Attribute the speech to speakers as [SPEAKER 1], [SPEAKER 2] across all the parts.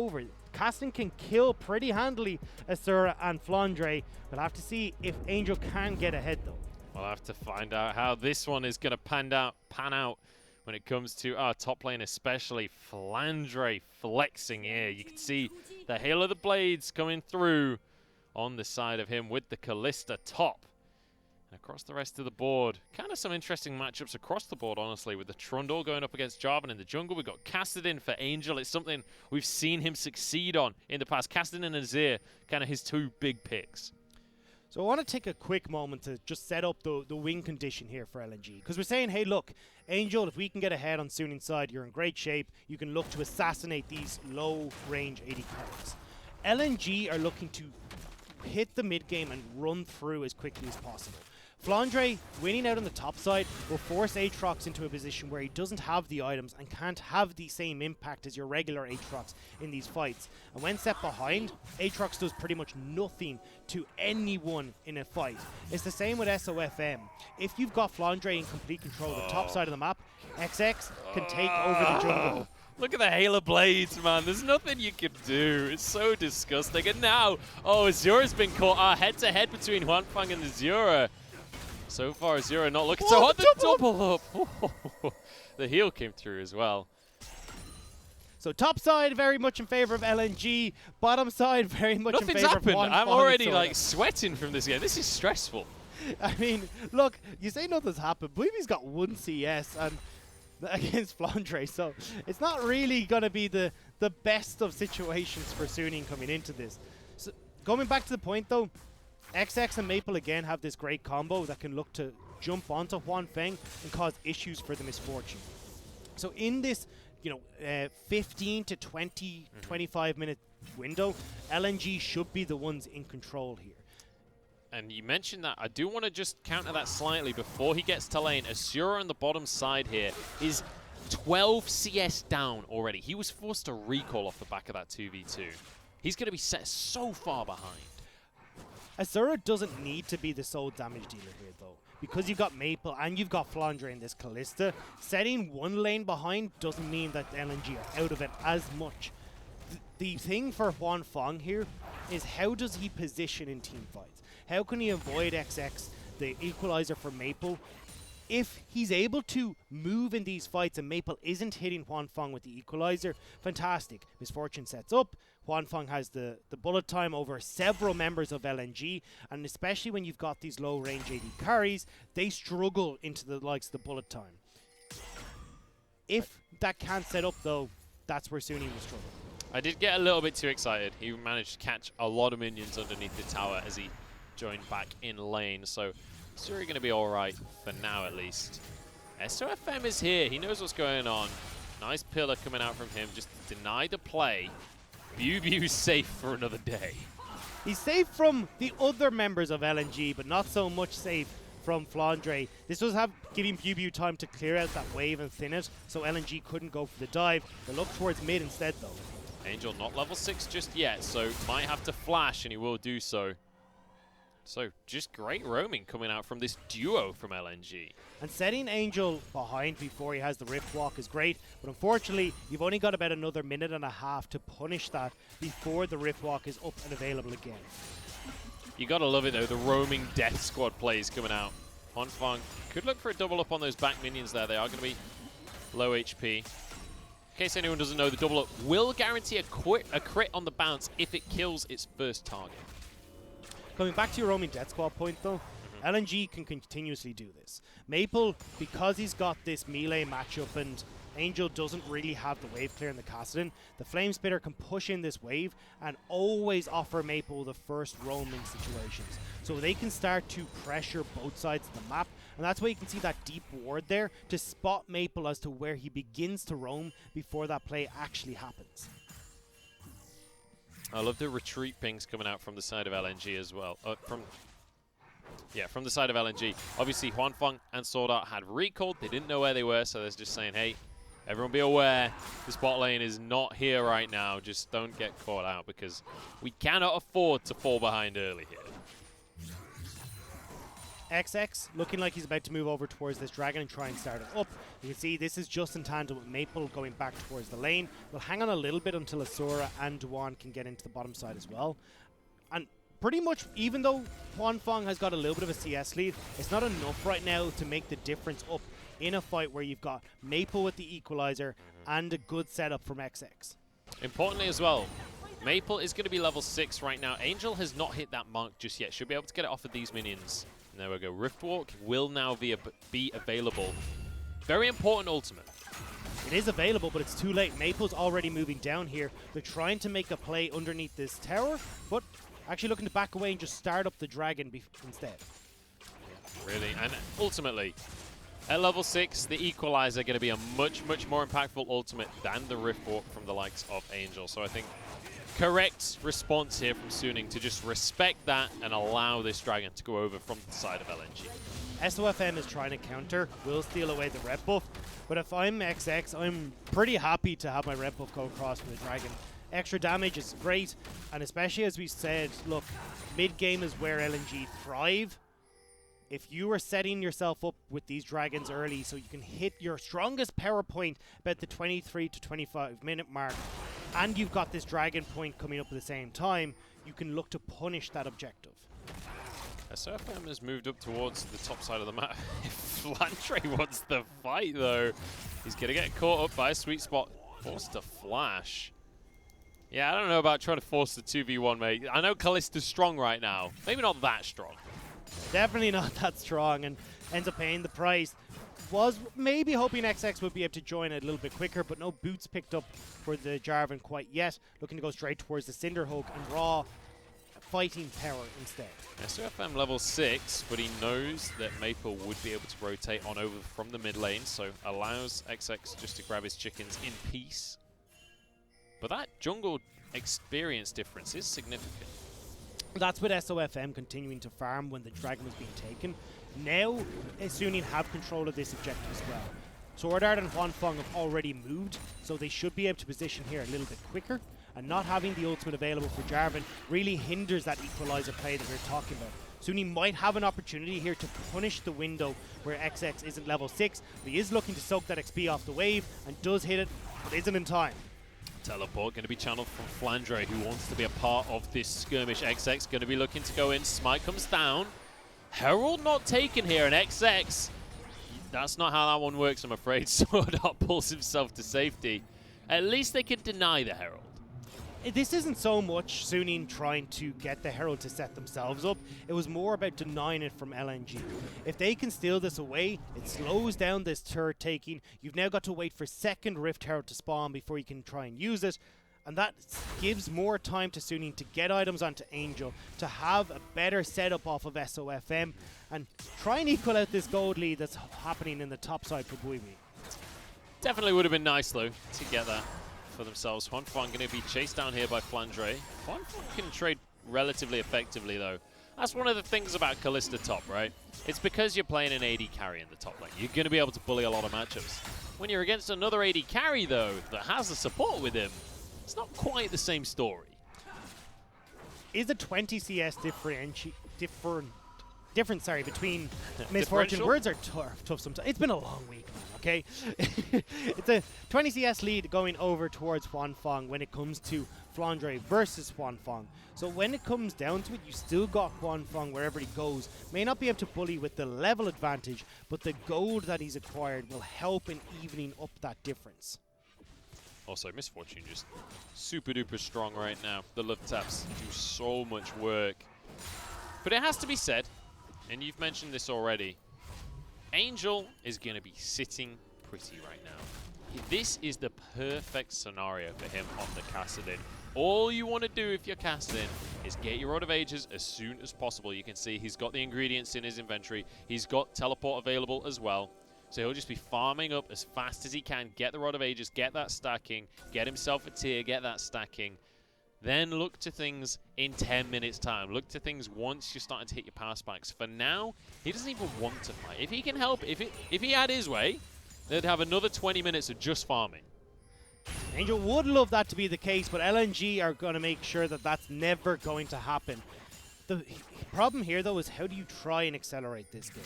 [SPEAKER 1] over. Casting can kill pretty handily Asura and Flandre. We'll have to see if Angel can get ahead though.
[SPEAKER 2] We'll have to find out how this one is going to pan out when it comes to our top lane, especially Flandre flexing here. You can see the hail of the blades coming through on the side of him with the Kalista top. And across the rest of the board, kind of some interesting matchups across the board, honestly, with the Trundle going up against Jarvan in the jungle. We've got Kassadin for Angel. It's something we've seen him succeed on in the past. Kassadin and Azir, kind of his two big picks.
[SPEAKER 1] So I want to take a quick moment to just set up the win condition here for LNG. Because we're saying, hey, look, Angel, if we can get ahead on Sunin's side, you're in great shape. You can look to assassinate these low-range AD carries. LNG are looking to hit the mid-game and run through as quickly as possible. Flandre, winning out on the top side, will force Aatrox into a position where he doesn't have the items and can't have the same impact as your regular Aatrox in these fights. And when set behind, Aatrox does pretty much nothing to anyone in a fight. It's the same with SOFM. If you've got Flandre in complete control of the top side of the map, XX can take over the jungle.
[SPEAKER 2] Look at the hail of blades, man. There's nothing you can do. It's so disgusting. And now, Azura's been caught head-to-head between Huanfeng and Azura. So far, Azura not looking so hot. The double up. The heal came through as well.
[SPEAKER 1] So top side very much in favor of LNG. Bottom side very much in favor of Huanfeng.
[SPEAKER 2] I'm already like sweating from this game. This is stressful.
[SPEAKER 1] I mean, look, you say nothing's happened. Blueby's got 1 CS and against Flandre, so it's not really going to be the best of situations for Suning coming into this. So going back to the point though, XX and Maple again have this great combo that can look to jump onto Huanfeng and cause issues for the Misfortune. So in this, 15 to 20, 25 minute window, LNG should be the ones in control here.
[SPEAKER 2] And you mentioned that. I do want to just counter that slightly before he gets to lane. Azura on the bottom side here is 12 CS down already. He was forced to recall off the back of that 2v2. He's going to be set so far behind.
[SPEAKER 1] Azura doesn't need to be the sole damage dealer here though. Because you've got Maple and you've got Flandre in this Kalista, setting one lane behind doesn't mean that LNG are out of it as much. The thing for Huanfeng here is how does he position in team fights? How can he avoid XX, the equalizer for Maple? If he's able to move in these fights and Maple isn't hitting Huanfeng with the equalizer, fantastic. Misfortune sets up. Huanfeng has the bullet time over several members of LNG, and especially when you've got these low-range AD carries, they struggle into the likes of the bullet time. If that can't set up, though, that's where Suning will struggle.
[SPEAKER 2] I did get a little bit too excited. He managed to catch a lot of minions underneath the tower as he joined back in lane, so Azura going to be all right for now at least. SOFM is here. He knows what's going on. Nice pillar coming out from him just to deny the play. Bubu's safe for another day.
[SPEAKER 1] He's safe from the other members of LNG, but not so much safe from Flandre. This was giving Bubu time to clear out that wave and thin it, so LNG couldn't go for the dive. They look towards mid instead, though.
[SPEAKER 2] Angel not level 6 just yet, so might have to flash, and he will do so. So just great roaming coming out from this duo from LNG.
[SPEAKER 1] And setting Angel behind before he has the Rift Walk is great, but unfortunately, you've only got about another minute and a half to punish that before the Rift Walk is up and available again.
[SPEAKER 2] You gotta love it though, the roaming death squad plays coming out. Huanfeng could look for a double up on those back minions there. They are gonna be low HP. In case anyone doesn't know, the double up will guarantee a crit on the bounce if it kills its first target.
[SPEAKER 1] Coming back to your roaming death squad point though, LNG can continuously do this. Maple, because he's got this melee matchup and Angel doesn't really have the wave clear in the Kassadin, the Flame Spitter can push in this wave and always offer Maple the first roaming situations. So they can start to pressure both sides of the map, and that's why you can see that deep ward there to spot Maple as to where he begins to roam before that play actually happens.
[SPEAKER 2] I love the retreat pings coming out from the side of LNG as well. From the side of LNG. Obviously, Huanfeng and Sword Art had recalled. They didn't know where they were, so they're just saying, hey, everyone be aware. This bot lane is not here right now. Just don't get caught out because we cannot afford to fall behind early here.
[SPEAKER 1] XX looking like he's about to move over towards this dragon and try and start it up. You can see this is just in tandem with Maple going back towards the lane. We'll hang on a little bit until Asura and Duan can get into the bottom side as well. And pretty much, even though Huanfeng has got a little bit of a CS lead, it's not enough right now to make the difference up in a fight where you've got Maple with the equalizer and a good setup from XX.
[SPEAKER 2] Importantly as well, Maple is going to be level 6 right now. Angel has not hit that mark just yet. Should be able to get it off of these minions. And there we go. Riftwalk will now be available. Very important ultimate.
[SPEAKER 1] It is available, but it's too late. Maple's already moving down here. They're trying to make a play underneath this tower, but actually looking to back away and just start up the dragon instead.
[SPEAKER 2] Really, and ultimately, at level 6, the Equalizer going to be a much, much more impactful ultimate than the Riftwalk from the likes of Angel. So I think correct response here from Suning to just respect that and allow this dragon to go over from the side of LNG.
[SPEAKER 1] SOFM is trying to counter, will steal away the red buff, but if I'm XX, I'm pretty happy to have my red buff go across for the dragon. Extra damage is great, and especially as we said, look, mid-game is where LNG thrive. If you are setting yourself up with these dragons early so you can hit your strongest power point about the 23 to 25 minute mark, and you've got this dragon point coming up at the same time, you can look to punish that objective.
[SPEAKER 2] SOFM has moved up towards the top side of the map. If FLICKR wants the fight though, he's going to get caught up by a sweet spot. Forced to flash. Yeah, I don't know about trying to force the 2v1, mate. I know Kallista's strong right now. Maybe not that strong.
[SPEAKER 1] Definitely not that strong, and ends up paying the price. Was maybe hoping XX would be able to join a little bit quicker, but no boots picked up for the Jarvan quite yet. Looking to go straight towards the Cinderhulk and raw fighting power instead.
[SPEAKER 2] SOFM level 6, but he knows that Maple would be able to rotate on over from the mid lane, so allows XX just to grab his chickens in peace. But that jungle experience difference is significant.
[SPEAKER 1] That's with SOFM continuing to farm when the dragon was being taken. Now, Suning have control of this objective as well. Sword Art and Huanfeng have already moved, so they should be able to position here a little bit quicker. And not having the ultimate available for Jarvan really hinders that equalizer play that we're talking about. Suning might have an opportunity here to punish the window where XX isn't level 6, but he is looking to soak that XP off the wave and does hit it, but isn't in time.
[SPEAKER 2] Teleport going to be channeled from FLICKR, who wants to be a part of this skirmish. XX going to be looking to go in. Smite comes down. Herald not taken here, and XX, that's not how that one works, I'm afraid. Sword Art pulls himself to safety. At least they can deny the Herald.
[SPEAKER 1] This isn't so much Suning trying to get the Herald to set themselves up. It was more about denying it from LNG. If they can steal this away, it slows down this turret taking. You've now got to wait for second Rift Herald to spawn before you can try and use it. And that gives more time to Suning to get items onto Angel, to have a better setup off of SOFM, and try and equal out this gold lead that's happening in the top side for Buiwi.
[SPEAKER 2] Definitely would have been nice, though, to get that for themselves. Huanfeng going to be chased down here by FLICKR. Huanfeng can trade relatively effectively, though. That's one of the things about Kalista top, right? It's because you're playing an AD carry in the top lane. You're going to be able to bully a lot of matchups. When you're against another AD carry, though, that has the support with him, it's not quite the same story.
[SPEAKER 1] Is a 20 CS difference between Misfortune? Words are tough sometimes. It's been a long week, man, okay? It's a 20 CS lead going over towards Huanfeng when it comes to FLICKR versus Huanfeng. So when it comes down to it, you still got Huanfeng wherever he goes. May not be able to bully with the level advantage, but the gold that he's acquired will help in evening up that difference.
[SPEAKER 2] Also, Misfortune just super duper strong right now. The love taps do so much work. But it has to be said, and you've mentioned this already, Angel is going to be sitting pretty right now. This is the perfect scenario for him on the Kassadin. All you want to do if you're Kassadin is get your Rod of Ages as soon as possible. You can see he's got the ingredients in his inventory. He's got teleport available as well. So he'll just be farming up as fast as he can, get the Rod of Ages, get that stacking, get himself a tier, get that stacking. Then look to things in 10 minutes time. Look to things once you're starting to hit your power spikes. For now, he doesn't even want to fight. If he can help, if he had his way, they'd have another 20 minutes of just farming.
[SPEAKER 1] Angel would love that to be the case, but LNG are going to make sure that that's never going to happen. The problem here, though, is how do you try and accelerate this game?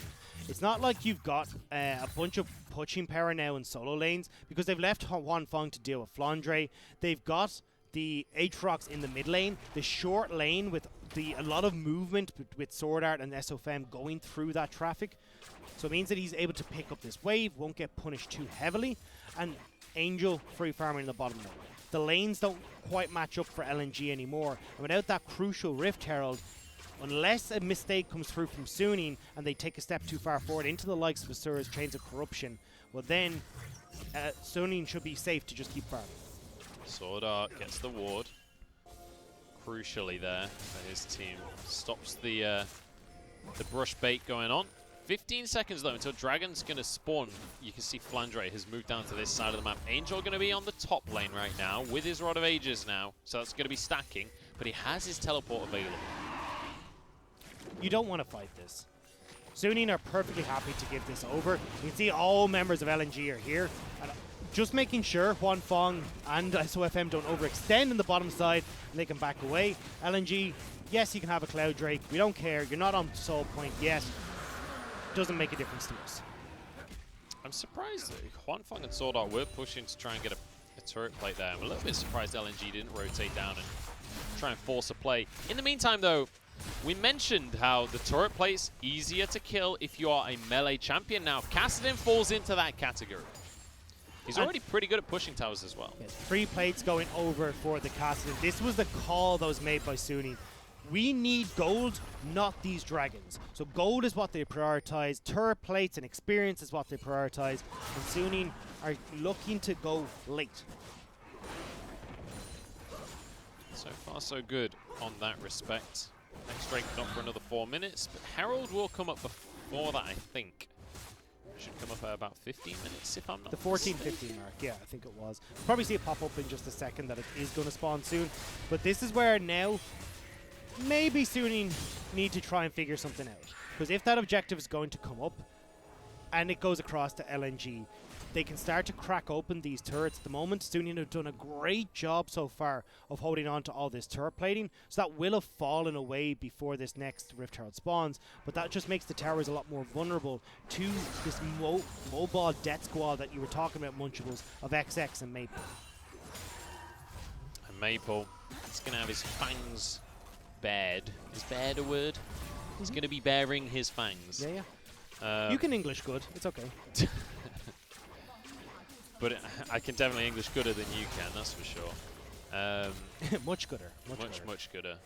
[SPEAKER 1] It's not like you've got a bunch of pushing power now in solo lanes, because they've left Juan Feng to deal with Flandre. They've got the Aatrox in the mid lane, the short lane with a lot of movement with Sword Art and SOFM going through that traffic. So it means that he's able to pick up this wave, won't get punished too heavily, and Angel free farming in the bottom lane. The lanes don't quite match up for LNG anymore, and without that crucial Rift Herald, unless a mistake comes through from Suning and they take a step too far forward into the likes of Asura's Chains of Corruption, well then Suning should be safe to just keep farming.
[SPEAKER 2] Sword Art gets the ward. Crucially there for his team. Stops the brush bait going on. 15 seconds though until Dragon's going to spawn. You can see Flandre has moved down to this side of the map. Angel going to be on the top lane right now with his Rod of Ages now. So that's going to be stacking. But he has his teleport available.
[SPEAKER 1] You don't want to fight this. Suning are perfectly happy to give this over. You can see all members of LNG are here. And just making sure Juan Feng and SOFM don't overextend in the bottom side and they can back away. LNG, yes, you can have a Cloud Drake. We don't care. You're not on Soul Point yet. Doesn't make a difference to us.
[SPEAKER 2] I'm surprised that Juan Feng and Sword Art were pushing to try and get a turret plate there. I'm a little bit surprised LNG didn't rotate down and try and force a play. In the meantime, though, we mentioned how the turret plate's easier to kill if you are a melee champion. Now, Kassadin falls into that category. He's already pretty good at pushing towers as well.
[SPEAKER 1] Yes, 3 plates going over for the Kassadin. This was the call that was made by Suning. We need gold, not these dragons. So gold is what they prioritize. Turret plates and experience is what they prioritize. And Suning are looking to go late.
[SPEAKER 2] So far, so good on that respect. Next Drake not for another 4 minutes, but Herald will come up before that, I think. Should come up at about 15 minutes, if I'm not
[SPEAKER 1] The 14-15 mark, yeah, I think it was. Probably see it pop up in just a second that it is going to spawn soon. But this is where now maybe Suning need to try and figure something out. Because if that objective is going to come up and it goes across to LNG, they can start to crack open these turrets. At the moment, Suning have done a great job so far of holding on to all this turret plating, so that will have fallen away before this next Rift Herald spawns, but that just makes the towers a lot more vulnerable to this mobile death squad that you were talking about, Munchables, of XX and Maple.
[SPEAKER 2] And Maple is going to have his fangs bared. Is bared a word? He's going to be bearing his fangs.
[SPEAKER 1] Yeah, yeah. You can English good. It's okay.
[SPEAKER 2] But I can definitely English gooder than you can, that's for sure.
[SPEAKER 1] Much gooder.
[SPEAKER 2] Much gooder.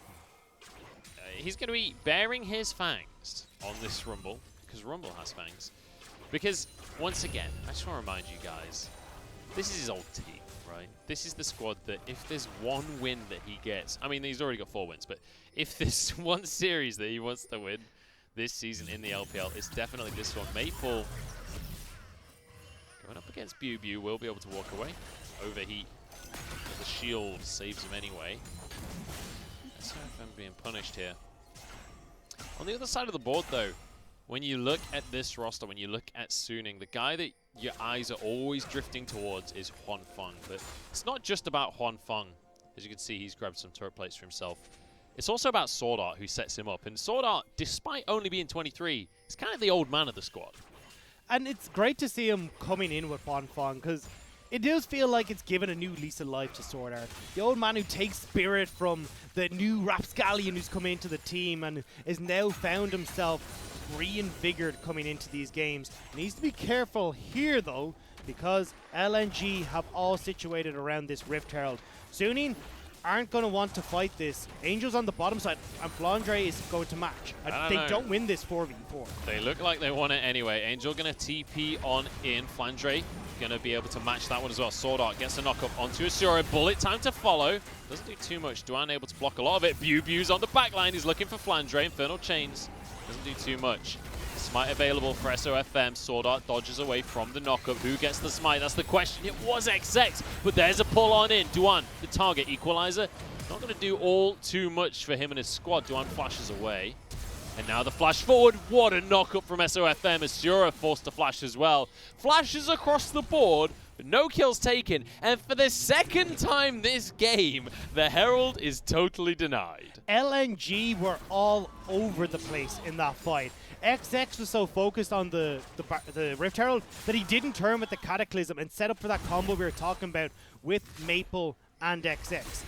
[SPEAKER 2] He's going to be bearing his fangs on this Rumble, because Rumble has fangs. Because, once again, I just want to remind you guys, this is his old team, right? This is the squad that if there's one win that he gets, I mean, he's already got 4 wins, but if there's one series that he wants to win this season in the LPL, it's definitely this one. Maple going up against Bew will be able to walk away. Overheat, but the shield saves him anyway. SOFM being punished here. On the other side of the board, though, when you look at this roster, when you look at Suning, the guy that your eyes are always drifting towards is Juan Feng. But it's not just about Juan Feng. As you can see, he's grabbed some turret plates for himself. It's also about Sword Art, who sets him up. And Sword Art, despite only being 23, is kind of the old man of the squad.
[SPEAKER 1] And it's great to see him coming in with Juan Feng, because it does feel like it's given a new lease of life to Sword Art. The old man who takes spirit from the new rapscallion who's come into the team and is now found himself reinvigorated coming into these games. Needs to be careful here, though, because LNG have all situated around this Rift Herald. Suning aren't going to want to fight this. Angel's on the bottom side, and Flandre is going to match. They don't win this 4v4.
[SPEAKER 2] They look like they want it anyway. Angel going to TP on in. Flandre going to be able to match that one as well. Sword Art gets a knock up onto Asura. Bullet time to follow. Doesn't do too much. Duan able to block a lot of it. Bew's on the back line. He's looking for Flandre. Infernal Chains. Doesn't do too much. Smite available for SOFM. Sword Art dodges away from the knockup. Who gets the smite? That's the question. It was XX, but there's a pull on in. Duan, the target equalizer. Not going to do all too much for him and his squad. Duan flashes away. And now the flash forward. What a knockup from SOFM. Asura forced to flash as well. Flashes across the board, no kills taken, and for the second time this game, the Herald is totally denied.
[SPEAKER 1] LNG were all over the place in that fight. XX was so focused on the Rift Herald that he didn't turn with the Cataclysm and set up for that combo we were talking about with Maple and XX.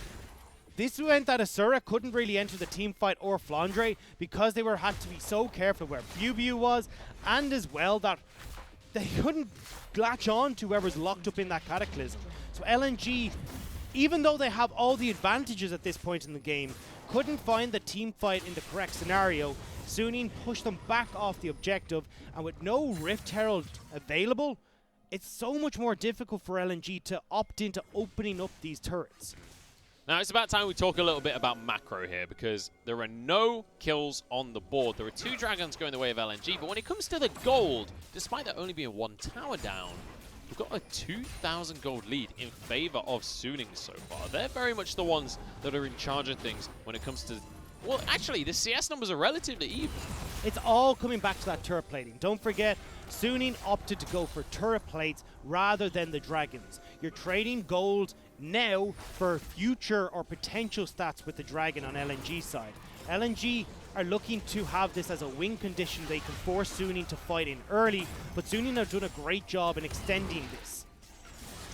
[SPEAKER 1] This meant that Asura couldn't really enter the team fight or Flandre because they had to be so careful where BuBu was, and as well that they couldn't latch on to whoever's locked up in that Cataclysm. So LNG, even though they have all the advantages at this point in the game, couldn't find the team fight in the correct scenario. Suning pushed them back off the objective, and with no Rift Herald available, it's so much more difficult for LNG to opt into opening up these turrets.
[SPEAKER 2] Now it's about time we talk a little bit about macro here, because there are no kills on the board. There are 2 dragons going the way of LNG, but when it comes to the gold, despite there only being 1 tower down, we've got a 2,000 gold lead in favor of Suning so far. They're very much the ones that are in charge of things when it comes to... Well, actually, the CS numbers are relatively even.
[SPEAKER 1] It's all coming back to that turret plating. Don't forget, Suning opted to go for turret plates rather than the dragons. You're trading gold now for future or potential stats with the dragon on LNG side. LNG are looking to have this as a win condition they can force Suning to fight in early, but Suning have done a great job in extending this.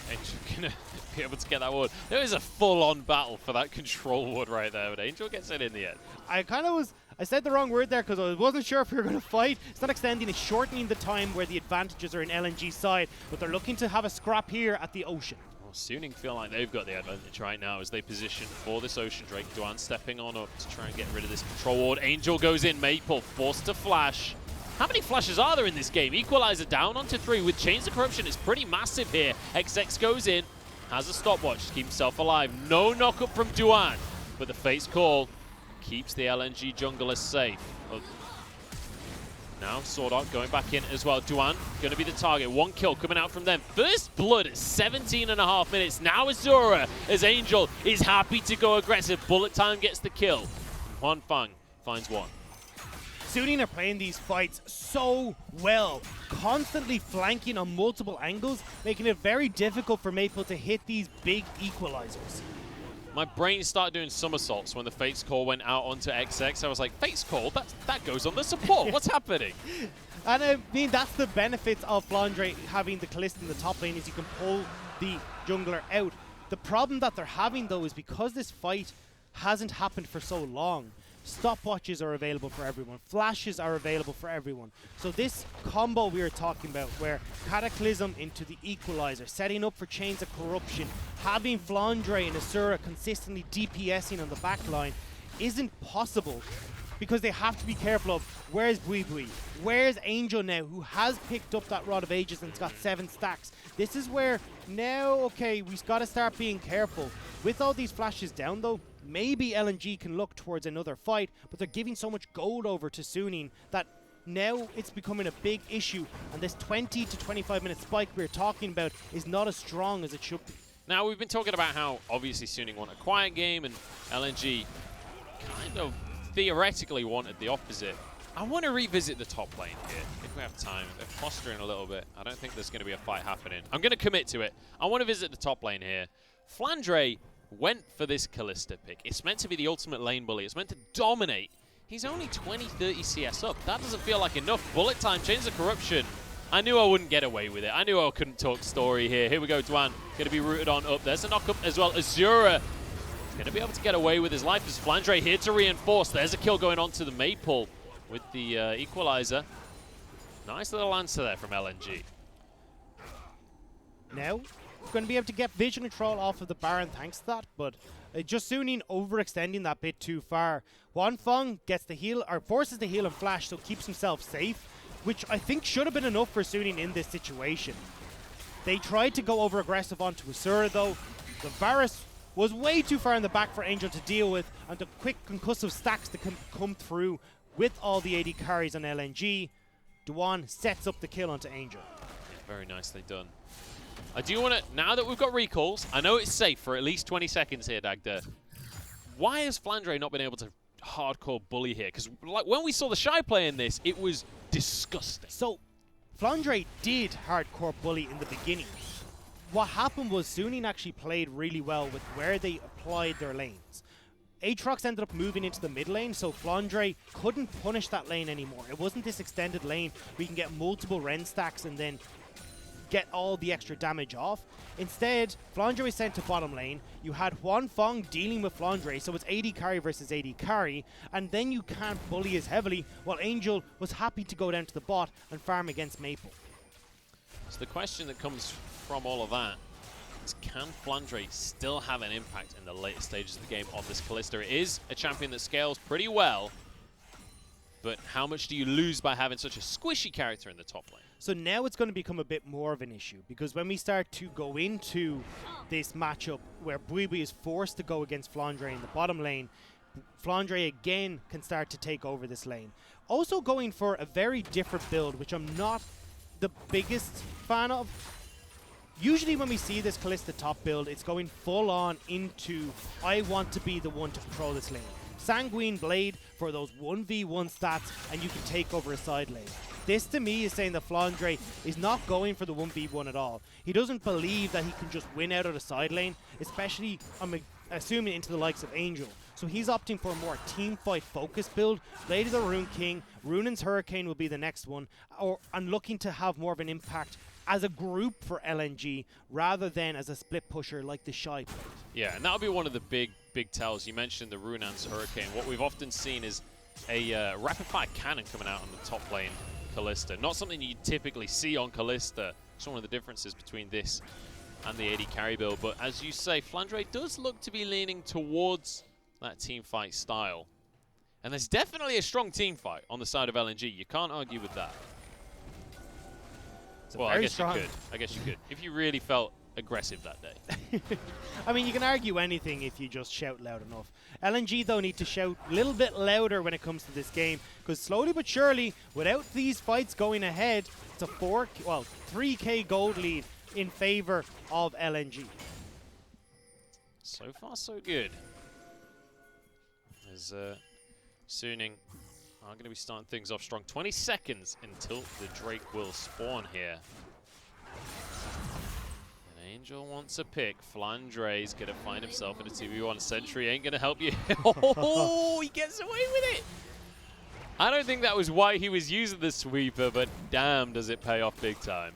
[SPEAKER 2] Angel gonna be able to get that ward. There is a full-on battle for that control ward right there, but Angel gets it in the end.
[SPEAKER 1] I said the wrong word there because I wasn't sure if we were going to fight. It's not extending, it's shortening the time where the advantages are in LNG side, but they're looking to have a scrap here at the Ocean.
[SPEAKER 2] Well, Suning feel like they've got the advantage right now as they position for this Ocean Drake. Duan stepping on up to try and get rid of this control ward. Angel goes in, Maple forced to flash. How many flashes are there in this game? Equalizer down onto 3 with Chains of Corruption. It's pretty massive here. XX goes in, has a stopwatch to keep himself alive. No knock-up from Duan, but the Fate's Call keeps the LNG junglers safe. Now Sword Art going back in as well. Duan going to be the target. 1 kill coming out from them. First blood at 17.5 minutes. Now Azura as Angel is happy to go aggressive. Bullet Time gets the kill. Huan Fang finds 1.
[SPEAKER 1] Suning are playing these fights so well, constantly flanking on multiple angles, making it very difficult for Maple to hit these big equalizers.
[SPEAKER 2] My brain started doing somersaults when the Fate's Call went out onto XX. I was like, Fate's Call? That goes on the support. What's happening?
[SPEAKER 1] And I mean, that's the benefits of Flandre having the Kalista in the top lane, is you can pull the jungler out. The problem that they're having, though, is because this fight hasn't happened for so long, stopwatches are available for everyone. Flashes are available for everyone. So this combo we were talking about, where Cataclysm into the Equalizer, setting up for Chains of Corruption, having Flandre and Asura consistently DPSing on the back line, isn't possible because they have to be careful of where's BuBu, where's Angel now, who has picked up that Rod of Ages and it's got 7 stacks. This is where now, okay, we've got to start being careful. With all these flashes down though, maybe LNG can look towards another fight, but they're giving so much gold over to Suning that now it's becoming a big issue, and this 20 to 25 minute spike we're talking about is not as strong as it should be.
[SPEAKER 2] Now, we've been talking about how obviously Suning want a quiet game and LNG kind of theoretically wanted the opposite. I want to revisit the top lane here, if we have time. They're posturing a little bit. I don't think there's going to be a fight happening. I'm going to commit to it. I want to visit the top lane here. Flandre went for this Kalista pick. It's meant to be the ultimate lane bully. It's meant to dominate. He's only 20, 30 CS up. That doesn't feel like enough. Bullet Time, Chains of Corruption. I knew I wouldn't get away with it. I knew I couldn't talk story here. Here we go, Duan. Going to be rooted on up. There's a knock-up as well. Azura going to be able to get away with his life as Flandre here to reinforce. There's a kill going on to the Maple with the Equalizer. Nice little answer there from LNG.
[SPEAKER 1] Now, going to be able to get vision control off of the Baron thanks to that, but just Suning overextending that bit too far. Huan Fang gets the heal, or forces the heal and flash, so keeps himself safe, which I think should have been enough for Suning in this situation. They tried to go over aggressive onto Asura though. The Varus was way too far in the back for Angel to deal with, and the quick concussive stacks that can come through with all the AD carries on LNG. Duan sets up the kill onto Angel.
[SPEAKER 2] Yeah, very nicely done. I do want to, now that we've got recalls, I know it's safe for at least 20 seconds here, Dagda. Why has Flandre not been able to hardcore bully here? Because like, when we saw the Shy play in this, it was disgusting.
[SPEAKER 1] So, Flandre did hardcore bully in the beginning, what happened was Suning actually played really well with where they applied their lanes. Aatrox ended up moving into the mid lane, so Flandre couldn't punish that lane anymore. It wasn't this extended lane where you can get multiple Ren stacks and then get all the extra damage off. Instead, Flandre was sent to bottom lane. You had Huanfeng dealing with Flandre, so it's AD carry versus AD carry, and then you can't bully as heavily, while Angel was happy to go down to the bot and farm against Maple.
[SPEAKER 2] So the question that comes from all of that is, can Flandre still have an impact in the later stages of the game on this Kalista? It is a champion that scales pretty well, but how much do you lose by having such a squishy character in the top lane?
[SPEAKER 1] So now it's going to become a bit more of an issue, because when we start to go into this matchup where Buibi is forced to go against Flandre in the bottom lane, Flandre again can start to take over this lane. Also going for a very different build, which I'm not the biggest fan of. Usually when we see this Kalista top build, it's going full on into, I want to be the one to control this lane. Sanguine Blade for those 1v1 stats, and you can take over a side lane. This to me is saying that Flandre is not going for the 1v1 at all. He doesn't believe that he can just win out of the side lane, especially, I'm assuming, into the likes of Angel. So he's opting for a more teamfight focused build. Blade of the Rune King, Runan's Hurricane will be the next one, and looking to have more of an impact as a group for LNG rather than as a split pusher like the Shy played.
[SPEAKER 2] Yeah, and that'll be one of the big tells. You mentioned the Runan's Hurricane. What we've often seen is a rapid-fire cannon coming out on the top lane Kalista. Not something you typically see on Kalista. It's one of the differences between this and the AD carry build. But as you say, Flandre does look to be leaning towards that team fight style. And there's definitely a strong team fight on the side of LNG. You can't argue with that. Well, I guess you could. I guess you could. If you really felt aggressive that day.
[SPEAKER 1] I mean, you can argue anything if you just shout loud enough. LNG, though, need to shout a little bit louder when it comes to this game, because slowly but surely, without these fights going ahead, it's a 3k gold lead in favor of LNG.
[SPEAKER 2] So far, so good. As Suning are going to be starting things off strong. 20 seconds until the Drake will spawn here. And Angel wants a pick. Flandre's going to find himself in a 2v1. Sentry ain't going to help you. Oh, he gets away with it. I don't think that was why he was using the sweeper, but damn, does it pay off big time.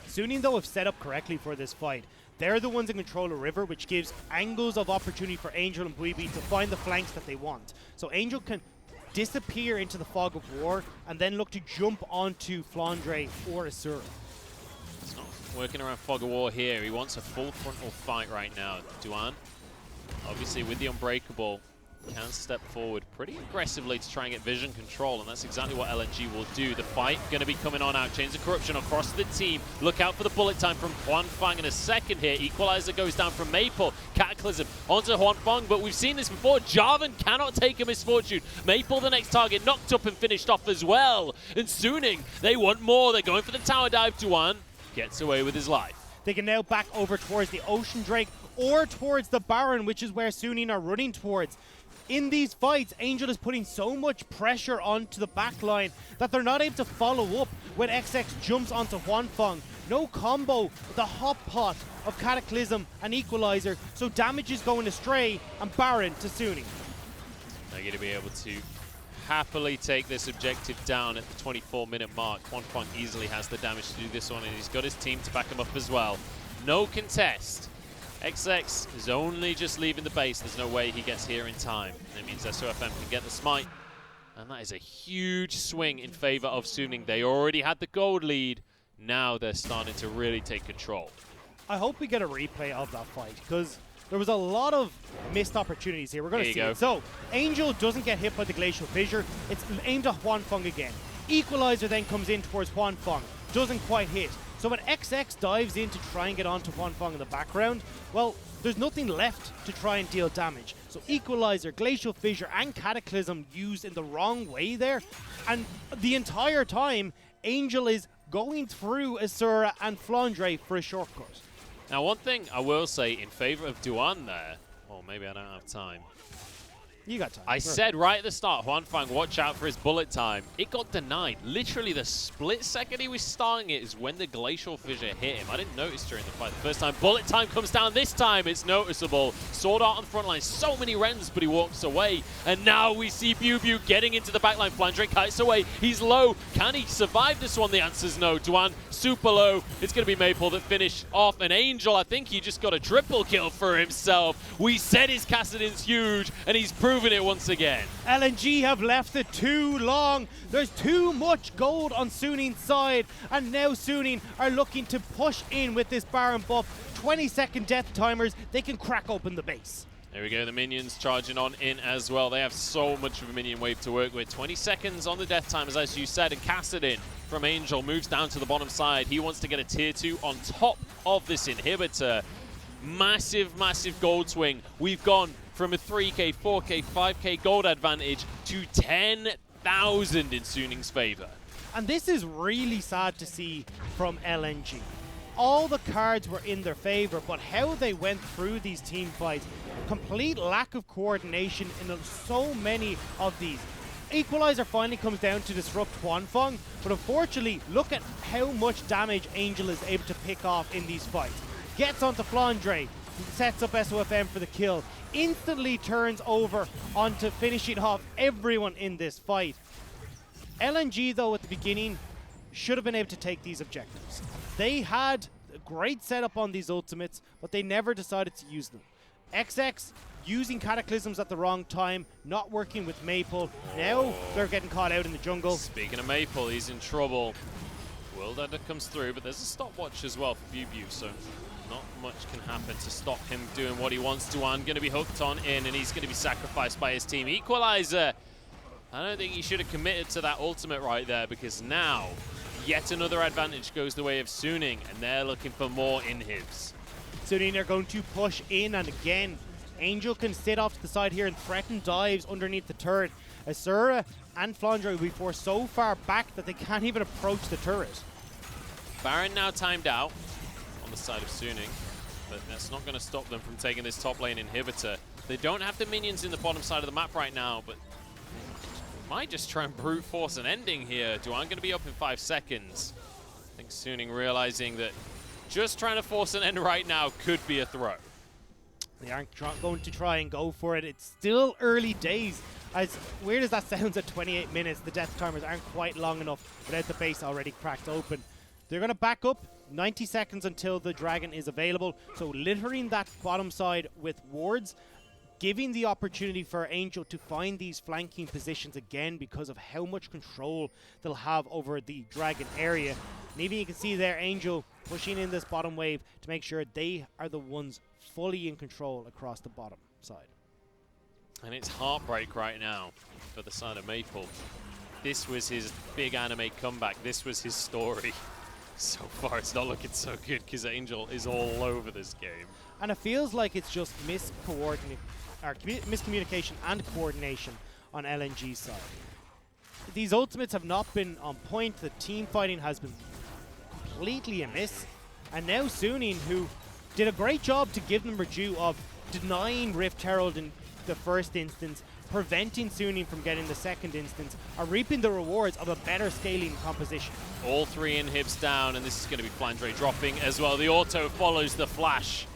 [SPEAKER 1] Suning, though, have set up correctly for this fight. They're the ones in control of River, which gives angles of opportunity for Angel and Buibi to find the flanks that they want. So Angel can disappear into the fog of war and then look to jump onto Flandre or Asura.
[SPEAKER 2] It's not working around fog of war here. He wants a full frontal fight right now. Duan, obviously with the Unbreakable, can step forward pretty aggressively to try and get vision control, and that's exactly what LNG will do. The fight going to be coming on out. Chains of Corruption across the team. Look out for the bullet time from Huanfeng in a second here. Equalizer goes down from Maple. Cataclysm onto Huanfeng, but we've seen this before. Jarvan cannot take a misfortune. Maple, the next target, knocked up and finished off as well. And Suning, they want more. They're going for the tower dive. Duan gets away with his life.
[SPEAKER 1] They can now back over towards the Ocean Drake or towards the Baron, which is where Suning are running towards. In these fights, Angel is putting so much pressure onto the back line that they're not able to follow up when XX jumps onto Huanfeng. No combo with the hot pot of Cataclysm and Equalizer, so damage is going astray, and Baron to Suning.
[SPEAKER 2] They're going to be able to happily take this objective down at the 24-minute mark. Huanfeng easily has the damage to do this one, and he's got his team to back him up as well. No contest. XX is only just leaving the base. There's no way he gets here in time. That means SOFM can get the smite. And that is a huge swing in favor of Suning. They already had the gold lead. Now they're starting to really take control.
[SPEAKER 1] I hope we get a replay of that fight, because there was a lot of missed opportunities here. We're going to see it. So, Angel doesn't get hit by the Glacial Fissure. It's aimed at Huanfeng again. Equalizer then comes in towards Huanfeng. Doesn't quite hit. So when XX dives in to try and get onto Huanfeng in the background, well, there's nothing left to try and deal damage. So Equalizer, Glacial Fissure, and Cataclysm used in the wrong way there. And the entire time, Angel is going through Asura and Flandre for a shortcut.
[SPEAKER 2] Now, one thing I will say in favor of Duan there, or maybe I don't have time.
[SPEAKER 1] You got time.
[SPEAKER 2] I said right at the start, Huanfang, watch out for his bullet time. It got denied. Literally the split second he was starting it is when the glacial fissure hit him. I didn't notice during the fight the first time. Bullet time comes down this time. It's noticeable. Sword Art on the front line. So many Rens, but he walks away. And now we see Bubu getting into the backline. Flandre kites away. He's low. Can he survive this one? The answer's no. Duan super low. It's going to be Maple that finish off. And Angel, I think he just got a triple kill for himself. We said his Kassadin's huge, and he's proven it once again.
[SPEAKER 1] LNG have left it too long. There's too much gold on Sunin's side, and now Suning are looking to push in with this Baron buff. 20-second death timers, they can crack open the base.
[SPEAKER 2] There we go, the minions charging on in as well. They have so much of a minion wave to work with. 20 seconds on the death timers, as you said, and Kassadin from Angel moves down to the bottom side. He wants to get a tier 2 on top of this inhibitor. Massive, massive gold swing. We've gone from a 3k, 4k, 5k gold advantage to 10,000 in Suning's favor.
[SPEAKER 1] And this is really sad to see from LNG. All the cards were in their favor, but how they went through these team fights, complete lack of coordination in so many of these. Equalizer finally comes down to disrupt Huanfeng, but unfortunately, look at how much damage Angel is able to pick off in these fights. Gets onto Flandre, sets up SOFM for the kill, instantly turns over onto finishing off everyone in this fight. LNG, though, at the beginning, should have been able to take these objectives. They had a great setup on these ultimates, but they never decided to use them. XX using Cataclysms at the wrong time, not working with Maple. Now they're getting caught out in the jungle.
[SPEAKER 2] Speaking of Maple, he's in trouble. World Ender comes through, but there's a stopwatch as well for Bubu, so not much can happen to stop him doing what he wants. Duan going to be hooked on in, and he's going to be sacrificed by his team. Equalizer. I don't think he should have committed to that ultimate right there, because now yet another advantage goes the way of Suning, and they're looking for more inhibs.
[SPEAKER 1] Suning are going to push in, and again, Angel can sit off to the side here and threaten dives underneath the turret. Asura and Flandre will be forced so far back that they can't even approach the turret.
[SPEAKER 2] Baron now timed out on the side of Suning, but that's not going to stop them from taking this top lane inhibitor. They don't have the minions in the bottom side of the map right now, but might just try and brute force an ending here. Duan going to be up in 5 seconds. I think Suning realizing that just trying to force an end right now could be a throw.
[SPEAKER 1] They aren't going to try and go for it. It's still early days. As weird as that sounds at 28 minutes, the death timers aren't quite long enough without the base already cracked open. They're going to back up 90 seconds until the dragon is available. So littering that bottom side with wards, giving the opportunity for Angel to find these flanking positions again because of how much control they'll have over the dragon area. And even you can see there Angel pushing in this bottom wave to make sure they are the ones fully in control across the bottom side.
[SPEAKER 2] And it's heartbreak right now for the side of Maple. This was his big anime comeback. This was his story. So far it's not looking so good because Angel is all over this game.
[SPEAKER 1] And it feels like it's just miscommunication and coordination on LNG's side. These ultimates have not been on point. The team fighting has been completely amiss. And now Suning, who did a great job to give them their due of denying Rift Herald in the first instance, preventing Suning from getting the second instance, are reaping the rewards of a better scaling composition.
[SPEAKER 2] All 3 inhibs down, and this is going to be Flandre dropping as well. The auto follows the flash.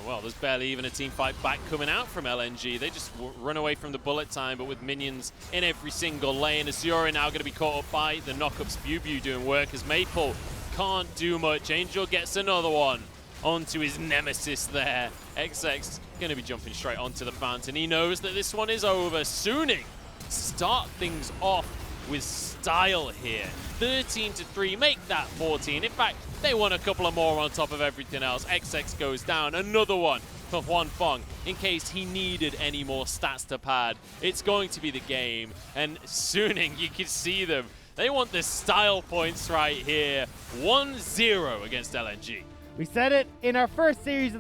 [SPEAKER 2] Well, there's barely even a team fight back coming out from LNG. They just run away from the bullet time, but with minions in every single lane. Azura now going to be caught up by the knockups. Bubu doing work as Maple can't do much. Angel gets another one onto his nemesis there. XX going to be jumping straight onto the fountain. He knows that this one is over. Suning start things off with style here. 13-3, make that 14. In fact, they want a couple of more on top of everything else. XX goes down, another one for Huanfeng in case he needed any more stats to pad. It's going to be the game, and Suning, you can see them. They want the style points right here. 1-0 against LNG.
[SPEAKER 1] We said it in our first series of the